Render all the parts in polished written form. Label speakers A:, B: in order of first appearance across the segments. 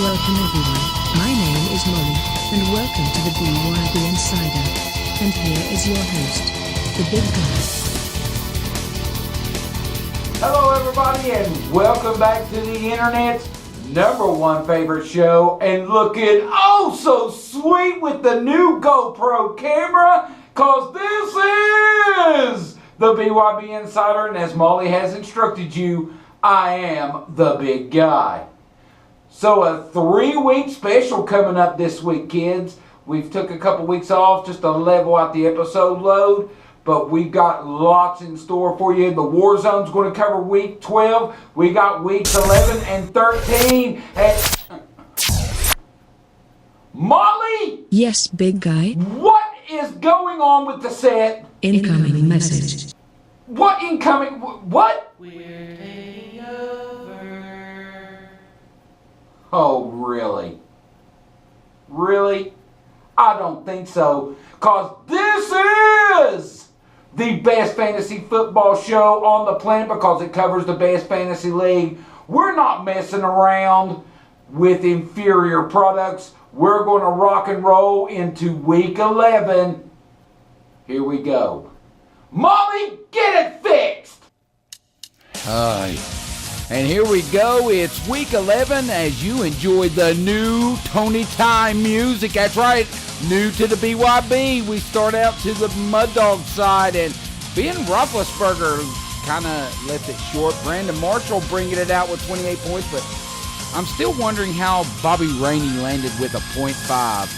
A: Welcome everyone, my name is Molly, and welcome to the BYB Insider. And here is your host, the big guy.
B: Hello everybody and welcome back to the internet's #1 favorite show, and looking oh so sweet with the new GoPro camera, cause this is the BYB Insider, and as Molly has instructed you, I am the big guy. So a 3-week special coming up this week, kids. We've took a couple weeks off just to level out the episode load, but we've got lots in store for you. The War Zone's going to cover week 12. We got weeks 11 and 13. Molly?
A: Yes, big guy.
B: What is going on with the set?
A: Incoming message.
B: What incoming? What?
C: We're taking over.
B: Oh, really? Really? I don't think so. Cause this is the best fantasy football show on the planet because it covers the best fantasy league. We're not messing around with inferior products. We're going to rock and roll into week 11. Here we go. Molly, get it fixed!
D: And here we go. It's week 11 as you enjoy the new Tony Time music. That's right, new to the BYB. We start out to the Mud Dog side, and Ben Roethlisberger kind of left it short. Brandon Marshall bringing it out with 28 points, but I'm still wondering how Bobby Rainey landed with a .5.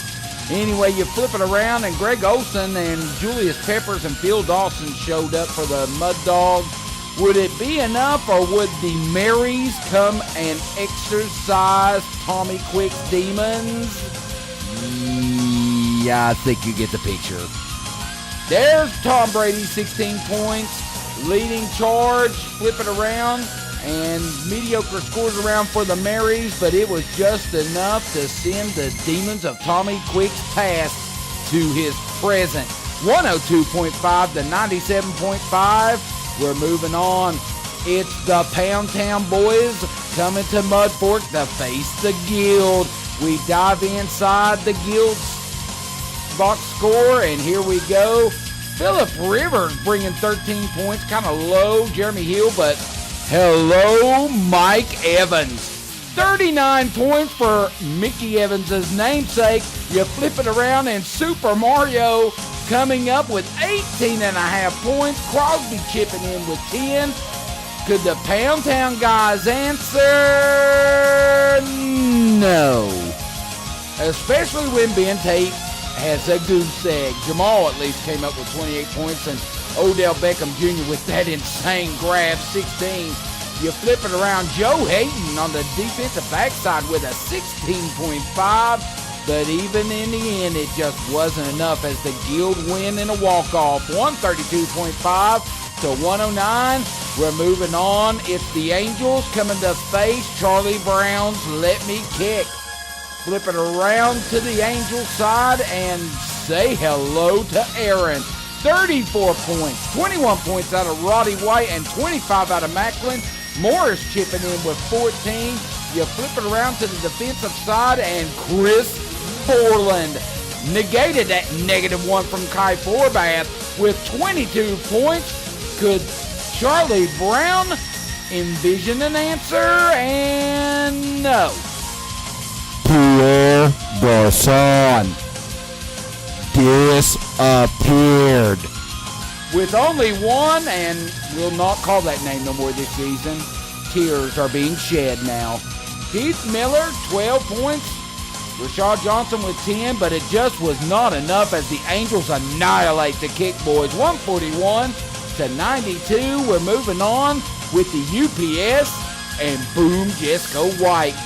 D: Anyway, you flip it around, and Greg Olson and Julius Peppers and Phil Dawson showed up for the Mud Dog. Would it be enough, or would the Marys come and exorcise Tommy Quick's demons? Yeah, I think you get the picture. There's Tom Brady, 16 points, leading charge, flip it around, and mediocre scores around for the Marys, but it was just enough to send the demons of Tommy Quick's past to his present. 102.5 to 97.5. We're moving on. It's the Pound Town Boys coming to Mud Fork to face the Guild. We dive inside the Guild's box score, and here we go. Phillip Rivers bringing 13 points, kind of low. Jeremy Hill, but hello, Mike Evans. 39 points for Mickey Evans' namesake. You flip it around, and Super Mario coming up with 18.5 points. Crosby chipping in with 10. Could the Pound Town guys answer? No. Especially when Ben Tate has a goose egg. Jamal at least came up with 28 points, and Odell Beckham Jr. with that insane grab, 16. You flip it around, Joe Hayden on the defensive backside with a 16.5. But even in the end, it just wasn't enough as the Guild win in a walk-off. 132.5 to 109. We're moving on. It's the Angels coming to face Charlie Brown's Let Me Kick. Flip it around to the Angels side and say hello to Aaron. 34 points, 21 points out of Roddy White and 25 out of Macklin. Morris chipping in with 14. You flip it around to the defensive side, and Chris Borland negated that -1 from Kai Forbath with 22 points. Could Charlie Brown envision an answer? And no.
E: Pierre Garçon disappeared.
D: With only one, and we'll not call that name no more this season, tears are being shed now. Heath Miller, 12 points. Rashad Johnson with 10, but it just was not enough as the Angels annihilate the Kick Boys. 141 to 92. We're moving on with the UPS and Boom Jesco White.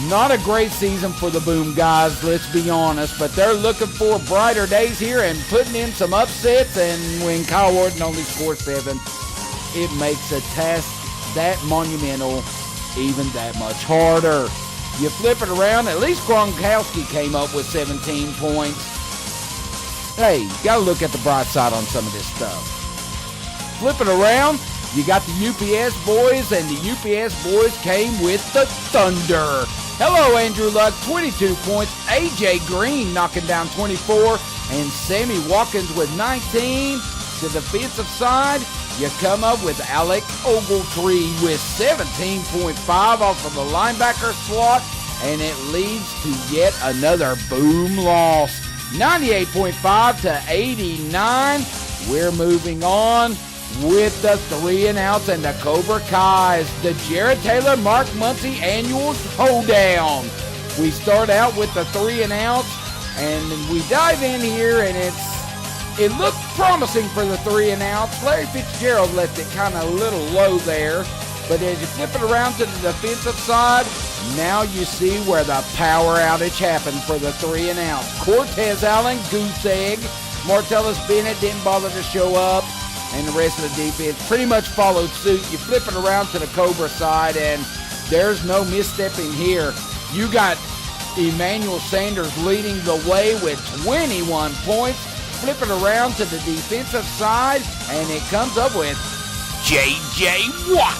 D: Not a great season for the Boom guys, let's be honest, but they're looking for brighter days here and putting in some upsets, and when Kyle Orton only scores 7, it makes a task that monumental even that much harder. You flip it around, at least Gronkowski came up with 17 points. Hey, you gotta look at the bright side on some of this stuff. Flip it around, you got the UPS boys, and the UPS boys came with the Thunder. Hello, Andrew Luck, 22 points. A.J. Green knocking down 24. And Sammy Watkins with 19. To the defensive side, you come up with Alec Ogletree with 17.5 off of the linebacker slot. And it leads to yet another boom loss. 98.5 to 89. We're moving on with the 3 and outs and the Cobra Kai's, the Jared Taylor Mark Muncy annual showdown. We start out with the 3 and outs, and we dive in here, and it looked promising for the 3 and outs. Larry Fitzgerald left it kind of a little low there, but as you flip it around to the defensive side, now you see where the power outage happened for the 3 and outs. Cortez Allen, goose egg. Martellus Bennett didn't bother to show up, and the rest of the defense pretty much followed suit. You flip it around to the Cobra side, and there's no misstepping here. You got Emmanuel Sanders leading the way with 21 points. Flip it around to the defensive side, and it comes up with J.J. Watt.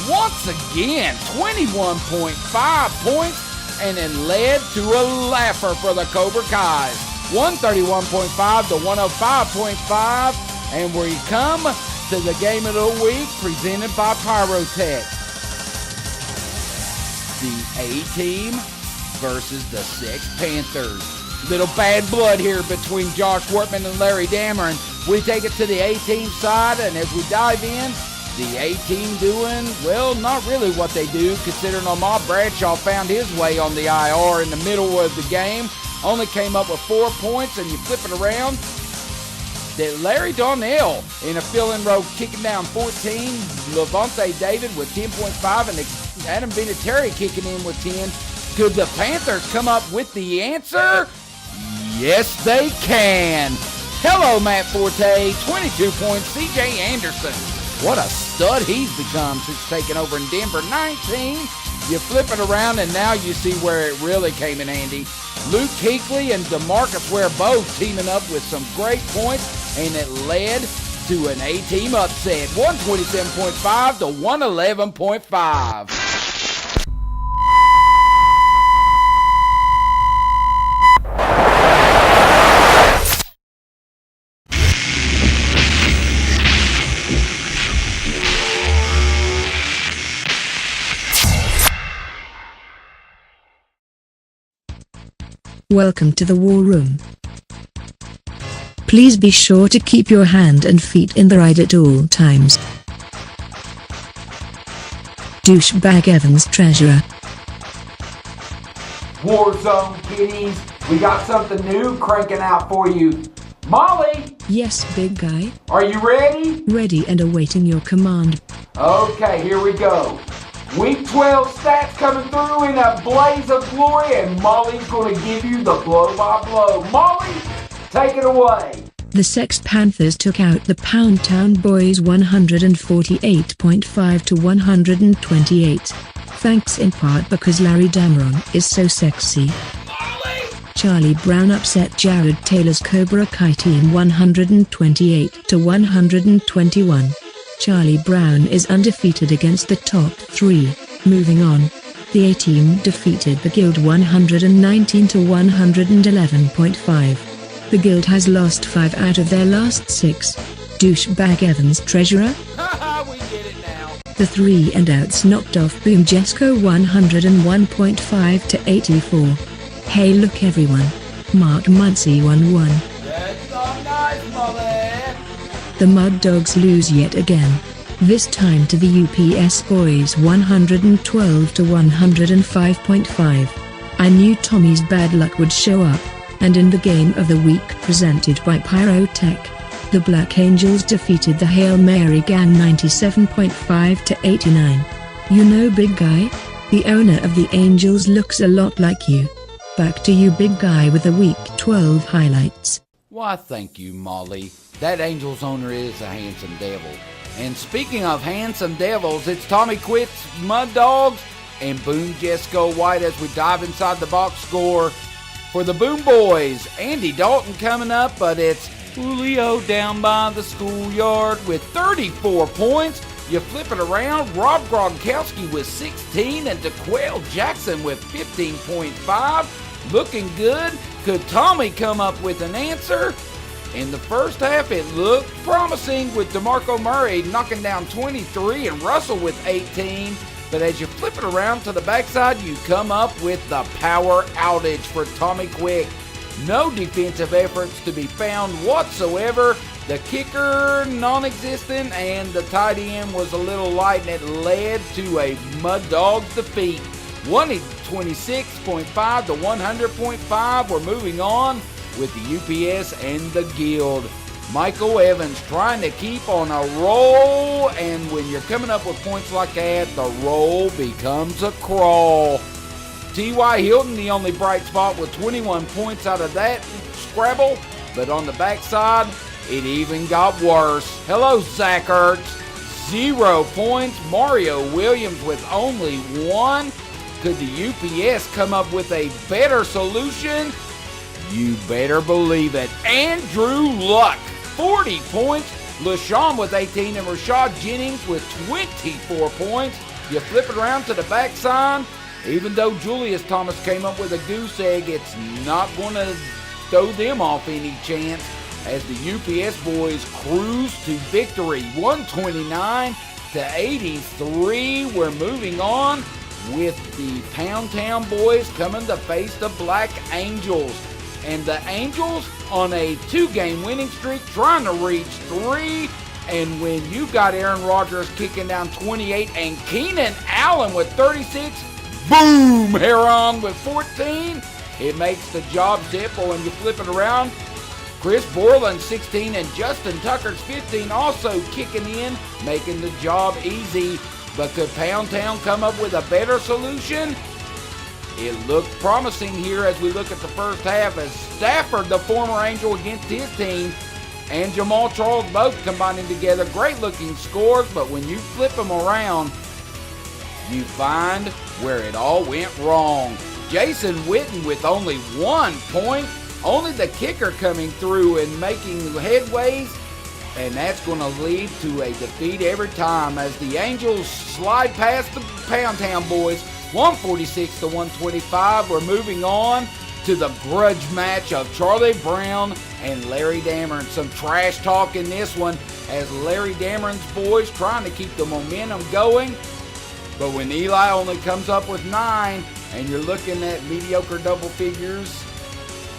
D: Once again, 21.5 points, and then led to a laugher for the Cobra Kai's. 131.5 to 105.5, and we come to the game of the week presented by Pyrotech. The A-Team versus the Sex Panthers. Little bad blood here between Josh Wortman and Larry Dameron. We take it to the A-Team side, and as we dive in, the A-Team doing, well, not really what they do, considering Ahmad Bradshaw found his way on the IR in the middle of the game. Only came up with 4 points, and you flip it around. That Larry Donnell in a fill-in row kicking down 14. Levante David with 10.5, and Adam Vinatieri kicking in with 10. Could the Panthers come up with the answer? Yes, they can. Hello, Matt Forte, 22 points. C.J. Anderson, what a stud he's become since taking over in Denver. 19. You flip it around, and now you see where it really came in handy. Luke Kuechly and DeMarcus Ware both teaming up with some great points, and it led to an A-Team upset. 127.5 to 111.5.
A: Welcome to the War Room. Please be sure to keep your hand and feet in the ride at all times. Douchebag Evans Treasurer.
B: Warzone kiddies, we got something new cranking out for you. Molly,
A: Yes, big guy.
B: are you ready?
A: Ready and awaiting your command.
B: Okay, here we go. Week 12 stats coming through in a blaze of glory, and Molly's going to give you the blow-by-blow. Molly, take it away.
A: The Sex Panthers took out the Pound Town Boys 148.5 to 128. Thanks in part because Larry Dameron is so sexy. Charlie Brown upset Jared Taylor's Cobra Kai team 128 to 121. Charlie Brown is undefeated against the top 3. Moving on. The A-Team defeated the Guild 119 to 111.5. The Guild has lost 5 out of their last 6. Douchebag Evans Treasurer.
D: We get it now.
A: The 3 and outs knocked off Boom Jesco 101.5 to 84. Hey look everyone. Mark Muncy 1-1.
D: That's so nice, Molly.
A: The Mud Dogs lose yet again. This time to the UPS Boys 112 to 105.5. I knew Tommy's bad luck would show up, and in the game of the week presented by Pyrotech, the Black Angels defeated the Hail Mary Gang 97.5 to 89. You know big guy? The owner of the Angels looks a lot like you. Back to you big guy with the week 12 highlights.
D: Why, thank you, Molly. That Angels owner is a handsome devil. And speaking of handsome devils, it's Tommy Quitt's Mud Dogs and Boom Jesco White as we dive inside the box score for the Boom Boys. Andy Dalton coming up, but it's Julio down by the schoolyard with 34 points. You flip it around, Rob Gronkowski with 16 and DeQuell Jackson with 15.5. Looking good. Could Tommy come up with an answer? In the first half, it looked promising with DeMarco Murray knocking down 23 and Russell with 18. But as you flip it around to the backside, you come up with the power outage for Tommy Quick. No defensive efforts to be found whatsoever. The kicker non-existent and the tight end was a little light, and it led to a Mud Dogs defeat. 126.5 to 100.5. We're moving on with the UPS and the Guild. Michael Evans trying to keep on a roll, and when you're coming up with points like that, the roll becomes a crawl. T.Y. Hilton, the only bright spot with 21 points out of that scrabble, but on the backside, it even got worse. Hello, Zach Ertz, 0 points. Mario Williams with only 1. Could the UPS come up with a better solution? You better believe it. Andrew Luck, 40 points. LaShawn with 18 and Rashad Jennings with 24 points. You flip it around to the backside. Even though Julius Thomas came up with a goose egg, it's not going to throw them off any chance as the UPS boys cruise to victory. 129 to 83. We're moving on with the Pound Town boys coming to face the Black Angels. And the Angels on a 2-game winning streak, trying to reach 3. And when you got Aaron Rodgers kicking down 28 and Keenan Allen with 36, boom, Heron with 14, it makes the job simple. And you flip it around, Chris Borland 16 and Justin Tucker's 15 also kicking in, making the job easy. But could Pound Town come up with a better solution? It looked promising here as we look at the first half as Stafford, the former Angel, against his team, and Jamal Charles both combining together. Great looking scores, but when you flip them around, you find where it all went wrong. Jason Witten with only 1 point, only the kicker coming through and making headways, and that's going to lead to a defeat every time as the Angels slide past the Pound Town boys. 146 to 125. We're moving on to the grudge match of Charlie Brown and Larry Dameron. Some trash talk in this one as Larry Dameron's boys trying to keep the momentum going. But when Eli only comes up with 9 and you're looking at mediocre double figures,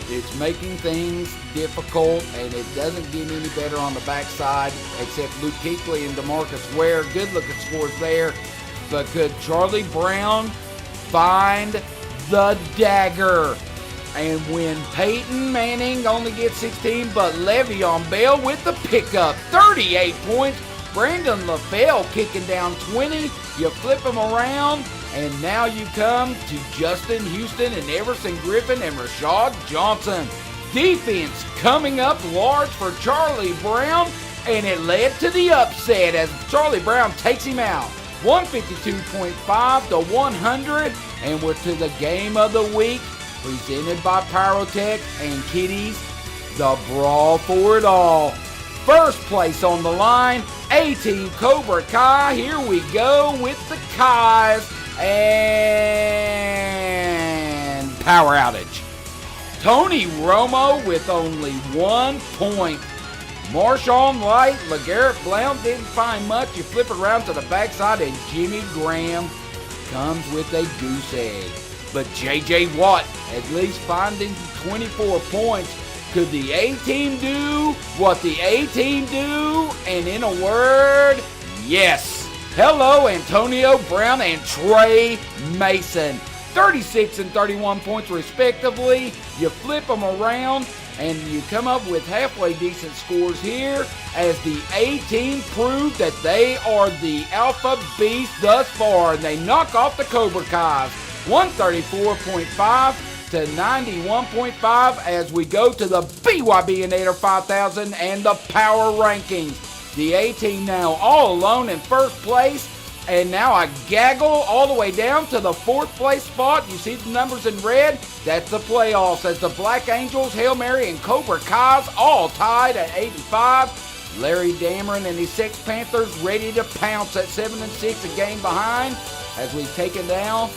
D: it's making things difficult, and it doesn't get any better on the backside except Luke Kuechly and DeMarcus Ware. Good looking scores there. But could Charlie Brown find the dagger? And when Peyton Manning only gets 16, but Le'Veon Bell with the pickup, 38 points. Brandon LaFell kicking down 20. You flip him around, and now you come to Justin Houston and Everson Griffin and Rashad Johnson. Defense coming up large for Charlie Brown, and it led to the upset as Charlie Brown takes him out. 152.5 to 100, and we're to the game of the week, presented by Pyrotech and Kitties, the brawl for it all. First place on the line, A-Team Cobra Kai. Here we go with the Kais and power outage. Tony Romo with only 1 point. Marshawn Light, LeGarrette Blount didn't find much. You flip it around to the backside, and Jimmy Graham comes with a goose egg. But J.J. Watt at least finding 24 points. Could the A-Team do what the A-Team do? And in a word, yes. Hello, Antonio Brown and Trey Mason. 36 and 31 points respectively. You flip them around, and you come up with halfway decent scores here as the A-Team proved that they are the alpha beast thus far, and they knock off the Cobra Kais. 134.5 to 91.5 as we go to the BYB Insider 5000 and the power rankings. The A-Team now all alone in first place, and now a gaggle all the way down to the 4th place spot. You see the numbers in red? That's the playoffs as the Black Angels, Hail Mary, and Cobra Kais all tied at 85. Larry Dameron and his Sex Panthers ready to pounce at 7-6, a game behind, as we've taken down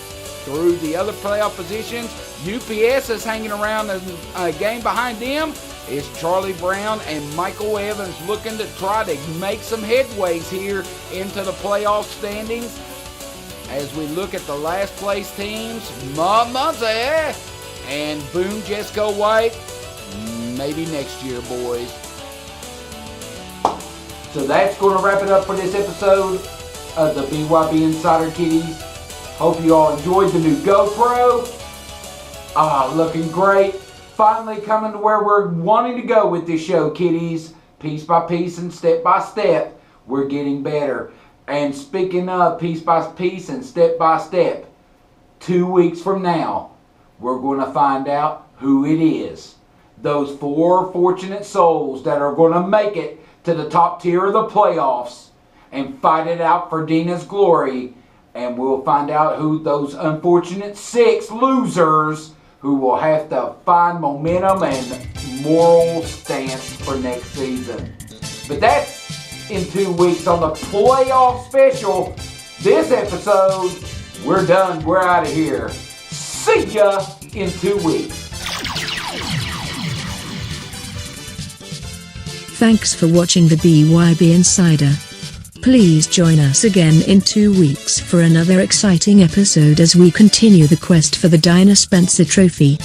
D: through the other playoff positions. UPS is hanging around a game behind them. It's Charlie Brown and Michael Evans looking to try to make some headways here into the playoff standings. As we look at the last place teams, Muzzy and Boone Jesco White, maybe next year, boys.
B: So that's going to wrap it up for this episode of the BYB Insider Kiddies. Hope you all enjoyed the new GoPro. Looking great. Finally coming to where we're wanting to go with this show, kiddies. Piece by piece and step by step, we're getting better. And speaking of piece by piece and step by step, 2 weeks from now, we're going to find out who it is. Those 4 fortunate souls that are going to make it to the top tier of the playoffs and fight it out for Dina's glory. And we'll find out who those unfortunate 6 losers who will have to find momentum and moral stance for next season. But that's in 2 weeks on the playoff special. This episode, we're done. We're out of here. See ya in 2 weeks.
A: Thanks for watching the BYB Insider. Please join us again in 2 weeks for another exciting episode as we continue the quest for the Dinah Spencer Trophy.